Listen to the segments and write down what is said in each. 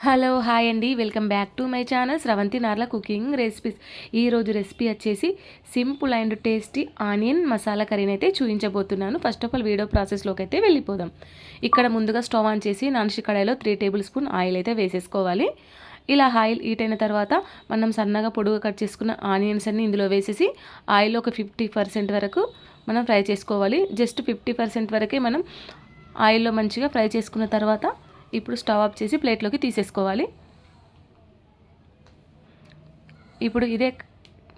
Hello hi అండి, welcome back to my channel Sravanthi Narla cooking recipes. ఈరోజు recipe వచ్చేసి simple and tasty onion masala కర్రీని అయితే చూపించబోతున్నాను. ఫస్ట్ ఆఫ్ ఆల్ వీడియో ప్రాసెస్లోకి అయితే వెళ్ళిపోదాం. ఇక్కడ ముందుగా స్టవ్ ఆన్ చేసి నాన్స్టిక్ కడాయిలో 3 టేబుల్ స్పూన్ ఆయిల్ అయితే వేసేసుకోవాలి. ఇలా ఆయిల్ హీట్ అయిన తర్వాత మనం సన్నగా పొడుగా కట్ చేసుకున్న ఆనియన్స్ అన్ని ఇందులో వేసేసి ఆయిల్ ఒక 50% వరకు మనం ఫ్రై చేసుకోవాలి. జస్ట్ 50% వరకే మనం ఆయిల్లో మంచిగా ఫ్రై చేసుకున్న తర్వాత ఇప్పుడు స్టవ్ ఆఫ్ చేసి ప్లేట్లోకి తీసేసుకోవాలి. ఇప్పుడు ఇదే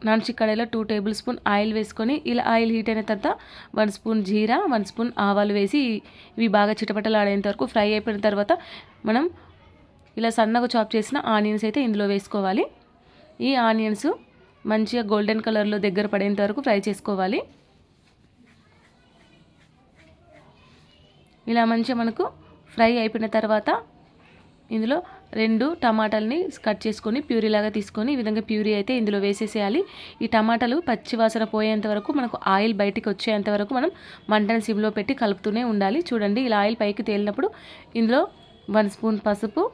నాన్స్టిక్ కడాయిలో 2 టేబుల్ స్పూన్ ఆయిల్ వేసుకొని ఇలా ఆయిల్ హీట్ అయిన తర్వాత 1 స్పూన్ జీరా 1 స్పూన్ ఆవాలు వేసి ఇవి బాగా చిటపటలాడేంత వరకు ఫ్రై అయిపోయిన తర్వాత మనం ఇలా సన్నగా చాప్ చేసిన ఆనియన్స్ అయితే ఇందులో వేసుకోవాలి. ఈ ఆనియన్స్ మంచిగా గోల్డెన్ కలర్లో దగ్గర పడేంత వరకు ఫ్రై చేసుకోవాలి. ఇలా మంచిగా మనకు ఫ్రై అయిపోయిన తర్వాత ఇందులో 2 టమాటాలని కట్ చేసుకొని ప్యూరీలాగా తీసుకొని ఈ విధంగా ప్యూరీ అయితే ఇందులో వేసేసేయాలి. ఈ టమాటాలు పచ్చి వాసన పోయేంత వరకు మనకు ఆయిల్ బయటికి వచ్చేంత వరకు మనం మంటను సిమ్లో పెట్టి కలుపుతూనే ఉండాలి. చూడండి, ఇలా ఆయిల్ పైకి తేలినప్పుడు ఇందులో 1 స్పూన్ పసుపు,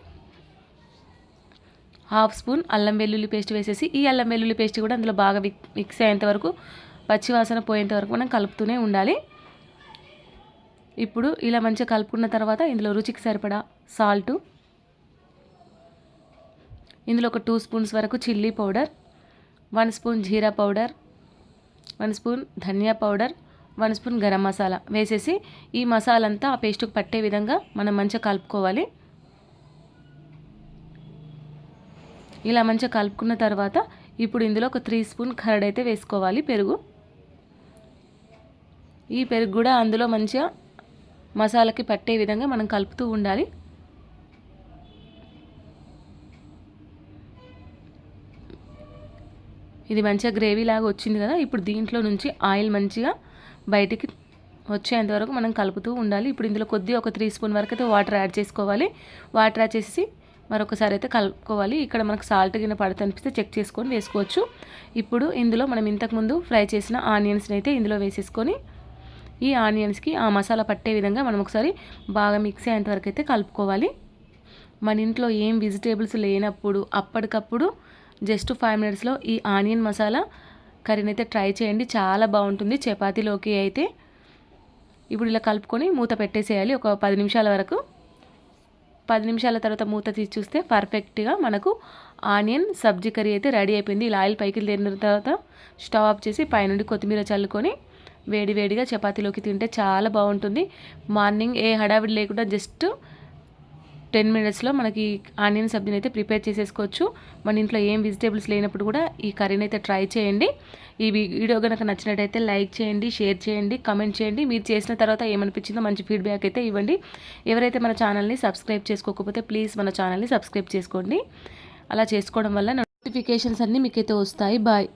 1/2 స్పూన్ అల్లం వెల్లుల్లి పేస్ట్ వేసేసి ఈ అల్లం వెల్లుల్లి పేస్ట్ కూడా అందులో బాగా మిక్స్ అయ్యేంత వరకు పచ్చి వాసన పోయేంత వరకు మనం కలుపుతూనే ఉండాలి. ఇప్పుడు ఇలా మంచిగా కలుపుకున్న తర్వాత ఇందులో రుచికి సరిపడా సాల్టు, ఇందులో ఒక 2 స్పూన్స్ వరకు చిల్లీ పౌడర్, 1 స్పూన్ జీరా పౌడర్, 1 స్పూన్ ధనియా పౌడర్, 1 స్పూన్ గరం మసాలా వేసేసి ఈ మసాలా అంతా ఆ పేస్ట్కి పట్టే విధంగా మనం మంచిగా కలుపుకోవాలి. ఇలా మంచిగా కలుపుకున్న తర్వాత ఇప్పుడు ఇందులో ఒక 3 స్పూన్ కర్డ్ అయితే వేసుకోవాలి. పెరుగు, ఈ పెరుగు కూడా అందులో మంచిగా మసాలాకి పట్టే విధంగా మనం కలుపుతూ ఉండాలి. ఇది మంచిగా గ్రేవీ లాగా వచ్చింది కదా, ఇప్పుడు దీంట్లో నుంచి ఆయిల్ మంచిగా బయటికి వచ్చేంత వరకు మనం కలుపుతూ ఉండాలి. ఇప్పుడు ఇందులో కొద్దిగా ఒక 3 స్పూన్ వరకు అయితే వాటర్ యాడ్ చేసుకోవాలి. వాటర్ యాడ్ చేసి మరొకసారి అయితే కలుపుకోవాలి. ఇక్కడ మనకు సాల్ట్ గిన్నె పడితే అనిపిస్తే చెక్ చేసుకొని వేసుకోవచ్చు. ఇప్పుడు ఇందులో మనం ఇంతకుముందు ఫ్రై చేసిన ఆనియన్స్ని అయితే ఇందులో వేసేసుకొని ఈ ఆనియన్స్కి ఆ మసాలా పట్టే విధంగా మనం ఒకసారి బాగా మిక్స్ అయ్యేంత వరకు అయితే కలుపుకోవాలి. మన ఇంట్లో ఏం వెజిటేబుల్స్ లేనప్పుడు అప్పటికప్పుడు జస్ట్ 5 మినిట్స్లో ఈ ఆనియన్ మసాలా కర్రీని అయితే ట్రై చేయండి, చాలా బాగుంటుంది చపాతీలోకి అయితే. ఇప్పుడు ఇలా కలుపుకొని మూత పెట్టేసేయాలి ఒక 10 నిమిషాల వరకు. 10 నిమిషాల తర్వాత మూత తీసి చూస్తే పర్ఫెక్ట్గా మనకు ఆనియన్ సబ్జీ కర్రీ అయితే రెడీ అయిపోయింది. ఇలా ఆయిల్ పైకి తేలిన తర్వాత స్టవ్ ఆఫ్ చేసి పైనుండి కొత్తిమీర చల్లుకొని వేడివేడిగా చపాతీలోకి తింటే చాలా బాగుంటుంది. మార్నింగ్ ఏ హడావిడి లేకుండా జస్ట్ 10 మినిట్స్లో మనకి ఆనియన్ సబ్జీని అయితే ప్రిపేర్ చేసేసుకోవచ్చు. మన ఇంట్లో ఏం వెజిటేబుల్స్ లేనప్పుడు కూడా ఈ కర్రీని అయితే ట్రై చేయండి. ఈ వీడియో కనుక నచ్చినట్టయితే లైక్ చేయండి, షేర్ చేయండి, కామెంట్ చేయండి. మీరు చేసిన తర్వాత ఏమనిపించిందో మంచి ఫీడ్బ్యాక్ అయితే ఇవ్వండి. ఎవరైతే మన ఛానల్ని సబ్స్క్రైబ్ చేసుకోకపోతే ప్లీజ్ మన ఛానల్ని సబ్స్క్రైబ్ చేసుకోండి. అలా చేసుకోవడం వల్ల నోటిఫికేషన్స్ అన్నీ మీకైతే వస్తాయి. బాయ్.